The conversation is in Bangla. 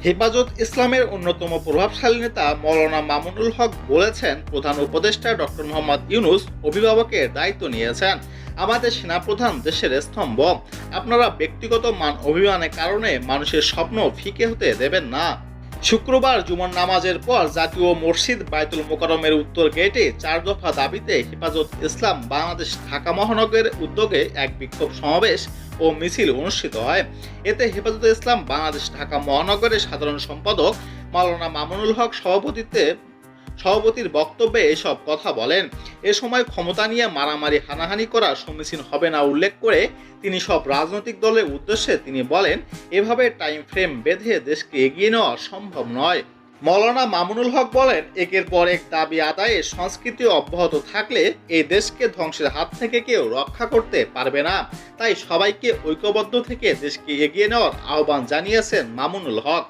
হেফাজত ইসলামের অন্যতম প্রভাবশালী নেতা মৌলানা মামুনুল হক বলেছেন, প্রধান উপদেষ্টা ডক্টর মোহাম্মদ ইউনূস অভিভাবকের দায়িত্ব নিয়েছেন। আমাদের সেনাপ্রধান দেশের স্তম্ভ। আপনারা ব্যক্তিগত মান অভিমানের কারণে মানুষের স্বপ্ন ফিকে হতে দেবেন না। শুক্রবার জুমার নামাজের পর জাতীয় মসজিদ বায়তুল মোকাররমের উত্তর গেটে 4 দফা দাবিতে হেফাজত ইসলাম বাংলাদেশ ঢাকা মহানগরের উদ্যোগে এক বিক্ষোভ সমাবেশ ও মিছিল অনুষ্ঠিত হয়। এতে হেফাজত ইসলাম বাংলাদেশ ঢাকা মহানগরের সাধারণ সম্পাদক মাওলানা মামুনুল হক সভাপতির বক্তব্যে এসব কথা বলেন। এ সময় ক্ষমতা নিয়ে মারামারি হানাহানি করা সমীচীন হবে না উল্লেখ করে তিনি সব রাজনৈতিক দলের উদ্দেশ্যে তিনি বলেন, এভাবে টাইম ফ্রেম বেঁধে দেশকে এগিয়ে নেওয়া সম্ভব নয়। মৌলানা মামুনুল হক বলেন, একের পর এক দাবি আদায়ে সংস্কৃতি অব্যাহত থাকলে এই দেশকে ধ্বংসের হাত থেকে কেউ রক্ষা করতে পারবে না। তাই সবাইকে ঐক্যবদ্ধ থেকে দেশকে এগিয়ে নেওয়ার আহ্বান জানিয়েছেন মামুনুল হক।